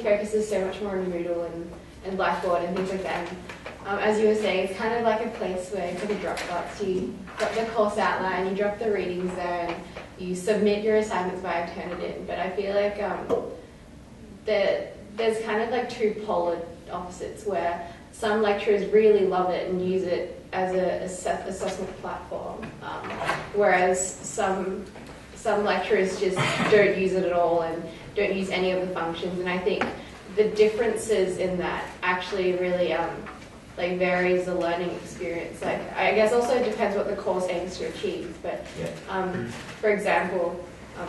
focuses so much more on Moodle and Blackboard and things like that. And, as you were saying, it's kind of like a place where it's like a Dropbox. You drop the course outline, you drop the readings there, and you submit your assignments via Turnitin. But I feel like there's kind of like two polar opposites where some lecturers really love it and use it as a assessment platform, whereas some lecturers just don't use it at all and don't use any of the functions. And I think the differences in that actually really like varies the learning experience. Like, I guess also it depends what the course aims to achieve. But for example,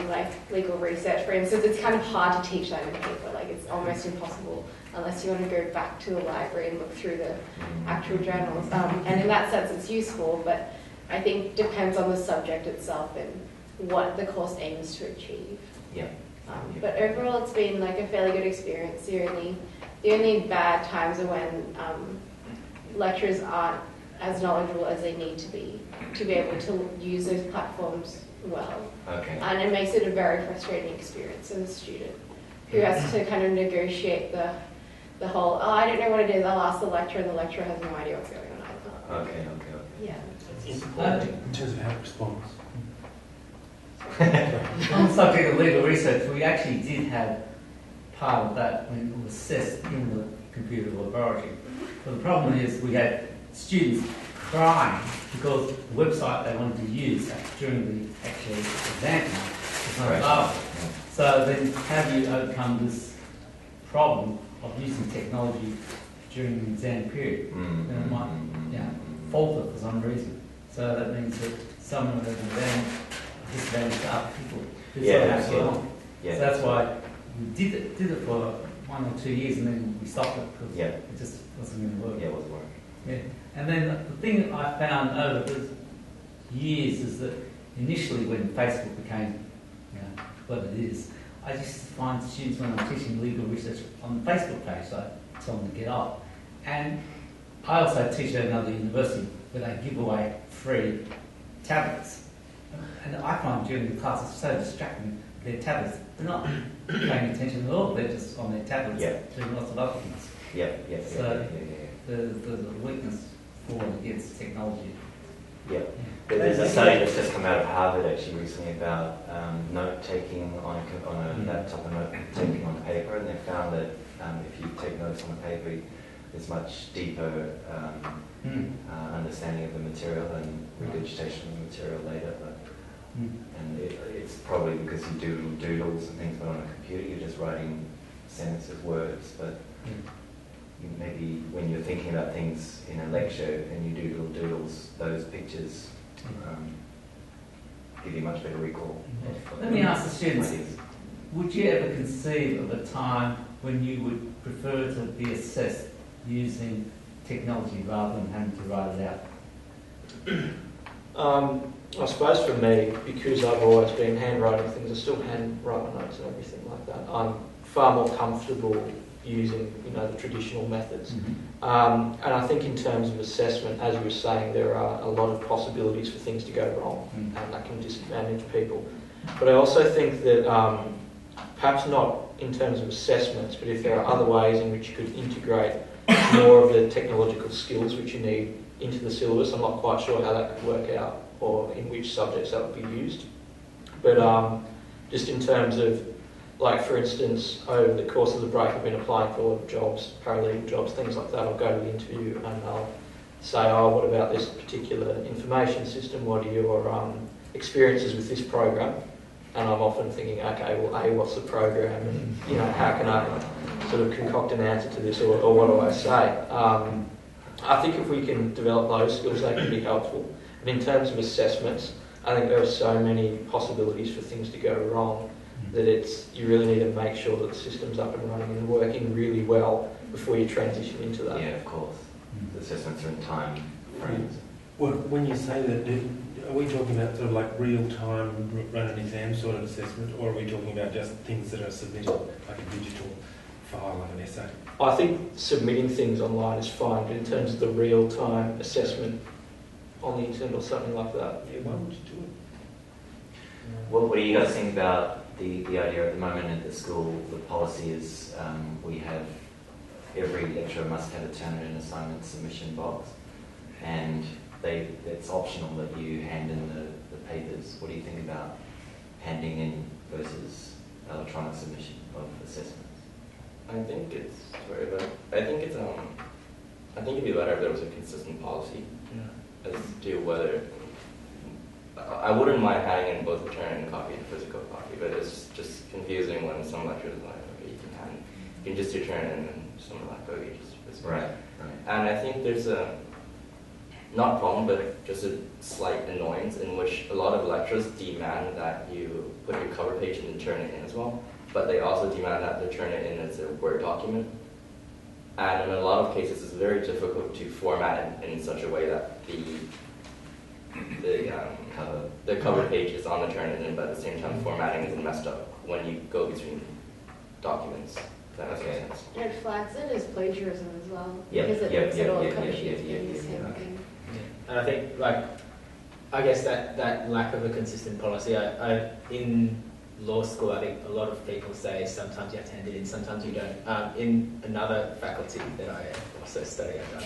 like legal research, for instance, it's kind of hard to teach that in paper. Like, it's almost impossible unless you want to go back to the library and look through the actual journals. And in that sense, it's useful, but I think it depends on the subject itself and what the course aims to achieve. But overall, it's been like a fairly good experience. The only bad times are when lecturers aren't as knowledgeable as they need to be able to use those platforms well. And it makes it a very frustrating experience as a student who has to kind of negotiate the whole, I don't know what it is, I'll ask the lecturer, and the lecturer has no idea what's going on either. Yeah. In terms of how it responds. On the subject of legal research, we actually did have part of that when it was assessed in the computer laboratory. But the problem is we had students crying because the website they wanted to use during the actual exam was not available. So then how do you overcome this problem of using technology during the exam period? Then it might falter for some reason. So that means that someone at an exam disadvantaged to other people. So that's why we did it for 1 or 2 years, and then we stopped it because it just wasn't going to work. It wasn't working. And then the thing I found over the years is that initially when Facebook became what it is, I just find students when I'm teaching legal research on the Facebook page, so I tell them to get off. And I also teach at another university where they give away free tablets. And I find during the class it's so distracting, their tablets, they're not paying attention at all, they're just on their tablets doing lots of other things. So there's a weakness for and against technology. There's a study that's just come out of Harvard actually recently about note-taking on a laptop and note-taking on paper, and they found that if you take notes on a paper, there's much deeper understanding of the material and regurgitation of the material later. And it's probably because you do doodles and things, but on a computer you're just writing sentences, words. But maybe when you're thinking about things in a lecture and you do little doodles, those pictures give you much better recall. Let me ask the students, would you ever conceive of a time when you would prefer to be assessed using technology rather than having to write it out? I suppose for me, because I've always been handwriting things, I still handwrite my notes and everything like that. I'm far more comfortable using, the traditional methods. And I think in terms of assessment, as you were saying, there are a lot of possibilities for things to go wrong, and that can disadvantage people. But I also think that perhaps not in terms of assessments, but if there are other ways in which you could integrate more of the technological skills which you need into the syllabus, I'm not quite sure how that could work out or in which subjects that would be used. But just in terms of, like for instance, over the course of the break I've been applying for a lot of jobs, paralegal jobs, things like that. I'll go to the interview and I'll say, what about this particular information system? What are your experiences with this program? And I'm often thinking, okay, well, A, what's the program? And, how can I sort of concoct an answer to this, or what do I say? I think if we can develop those skills, they can be helpful. But in terms of assessments, I think there are so many possibilities for things to go wrong that you really need to make sure that the system's up and running and working really well before you transition into that. Yeah, of course. The assessments are in time frames. Well, when you say that, are we talking about sort of like real-time run an exam sort of assessment, or are we talking about just things that are submitted, like a digital file, like an essay? I think submitting things online is fine, but in terms of the real-time assessment on the internet or something like that. Yeah, why would you do it? What do you guys think about the idea at the moment at the school, the policy is we have every lecturer must have a Turnitin assignment submission box, and it's optional that you hand in the papers. What do you think about handing in versus electronic submission of assessments? I think it's sorry, but I think it's I think it'd be better if there was a consistent policy as to whether I wouldn't mind handing in both return copy and physical copy, but it's just confusing when some lecturers are like, okay, you can just return in, and some are like, okay, just physical. Right. And I think there's a not a problem, but just a slight annoyance in which a lot of lecturers demand that you put your cover page and turn it in as well, but they also demand that they turn it in as a Word document. And in a lot of cases, it's very difficult to format it in such a way that the cover page is on the Turnitin, but at the same time formatting isn't messed up when you go between documents. If that makes sense. And it flags it as plagiarism as well, Yep, because it yep, looks yep, at all the yep, cover yep, sheets yep, being the yep, same yep. thing. And I think, like, I guess that lack of a consistent policy, I in law school, I think a lot of people say sometimes you have to hand it in, sometimes you don't. In another faculty that I also study under,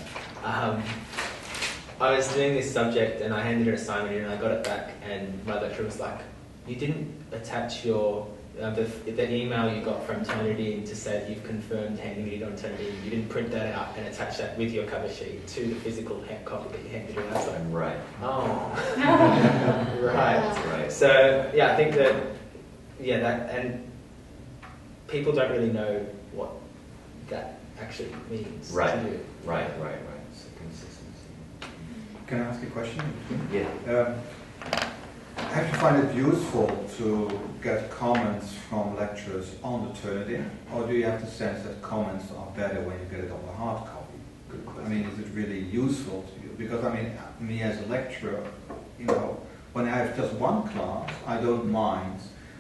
I was doing this subject and I handed an assignment in and I got it back, and my lecturer was like, you didn't attach your the email you got from Turnitin to say that you've confirmed handing it on Turnitin, you didn't print that out and attach that with your cover sheet to the physical copy that you handed in. I was like, Right. oh, Yeah. Right. So yeah, I think that and people don't really know what that actually means. Right. To do. Right. So consistency. Can I ask a question? Yeah. Have you find it useful to get comments from lecturers on the Turnitin, or do you have the sense that comments are better when you get it on the hard copy? Good question. I mean, is it really useful to you? Because I mean, me as a lecturer, when I have just one class, I don't mind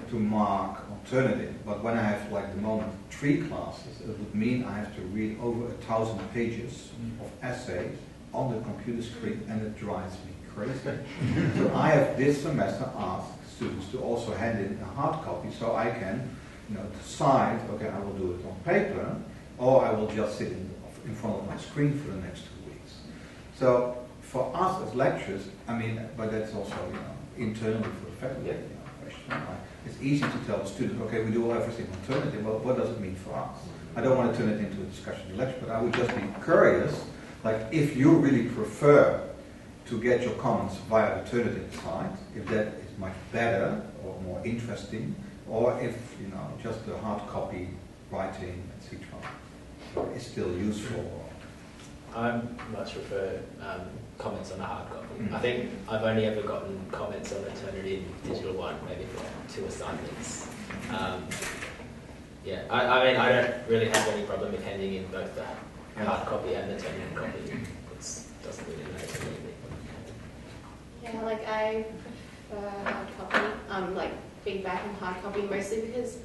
to mark on Turnitin, but when I have, like the moment, 3 classes, it would mean I have to read over 1,000 pages of essays on the computer screen, and it drives me crazy. So I have this semester asked students to also hand in a hard copy, so I can, decide, okay, I will do it on paper, or I will just sit in front of my screen for the next 2 weeks. So for us as lecturers, I mean, but that's also, internally for the faculty, question. It's easy to tell the student, okay, we do everything on Turnitin, but what does it mean for us? I don't want to turn it into a discussion lecture, but I would just be curious, like if you really prefer to get your comments via the Turnitin site, if that is much better or more interesting, or if, just the hard copy writing, etc., is still useful. I much prefer comments on a hard copy. I think I've only ever gotten comments on a Turnitin digital one, maybe for 2 assignments. I mean, I don't really have any problem with handing in both the hard copy and the Turnitin copy. It doesn't really matter to me. Yeah, like I prefer hard copy, like feedback and hard copy, mostly because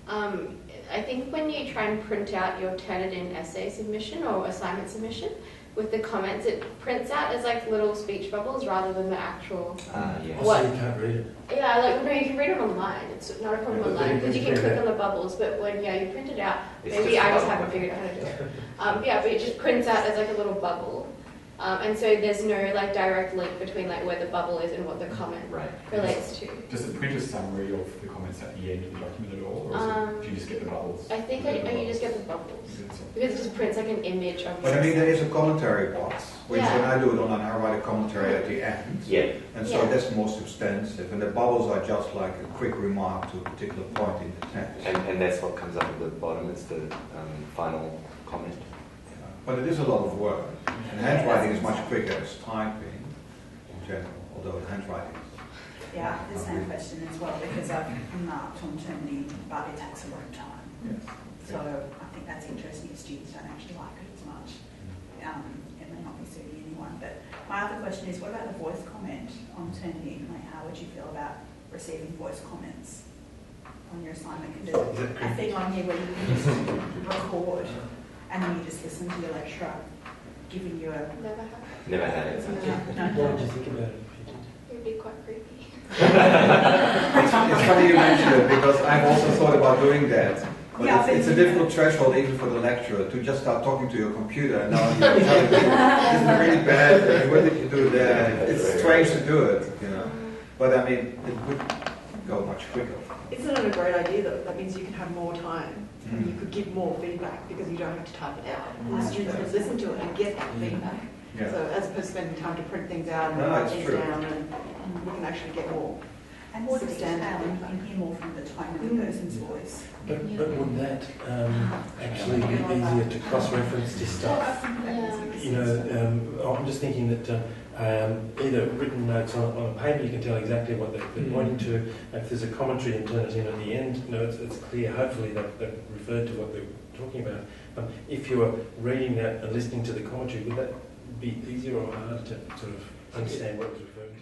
I think when you try and print out your Turnitin essay submission or assignment submission with the comments, it prints out as like little speech bubbles rather than the actual. Yes. What? So you can't read it. Yeah, like no, you can read it online. It's not a problem Yeah, but online you because you can can print click it. on the bubbles. But when you print it out, It's maybe I just bubble. haven't figured out how to do it. But it just prints out as like a little bubble. And so there's no like direct link between like where the bubble is and what the comment Right. relates to. Does it print a summary of the comments at the end of the document at all, or do you just get the bubbles? I think you just get the bubbles because it just prints like an image of. But I mean, there is a commentary box, which Yeah. when I do it online, I write a commentary at the end. Yeah. And so Yeah. that's more substantive, and the bubbles are just like a quick remark to a particular point in the text. And that's what comes up at the bottom. It's the final comment. But it is a lot of work, and handwriting is much quicker as typing in general, although handwriting is... Yeah, the same question as well, because I've marked on Turnitin, but it takes a lot of time. Yes. So I think that's interesting if students don't actually like it as much. It may not be suiting anyone. But my other question is, what about the voice comment on Turnitin? Like, how would you feel about receiving voice comments on your assignment? Because there's a thing on here where you can just record and then you just listen to your lecturer giving you a... Never happened. Never had it. No. What did you think about it? It would be quite creepy. It's it's funny you mentioned it because I've also thought about doing that. But Yeah, it's a difficult threshold even for the lecturer to just start talking to your computer and now you're telling me this is really bad thing. What did you do there? It's strange to do it, you know. But I mean, it would go much quicker. Isn't it a great idea that that means you can have more time and you could give more feedback because you don't have to type it out. And the students can listen to it and get that feedback. Yeah. So as opposed to spending time to print things out and No, write it's things true. down, and we can actually get more. And more detail Substantive. and hear more from the tone of the person's voice. But would that actually be easier to cross-reference to stuff? You know, I'm just thinking that either written notes on a paper, you can tell exactly what they're pointing to. If there's a commentary and turn it in at the end, you know, it's clear. Hopefully they've referred to what they're talking about. If you were reading that and listening to the commentary, would that be easier or harder to sort of understand what it was referring to?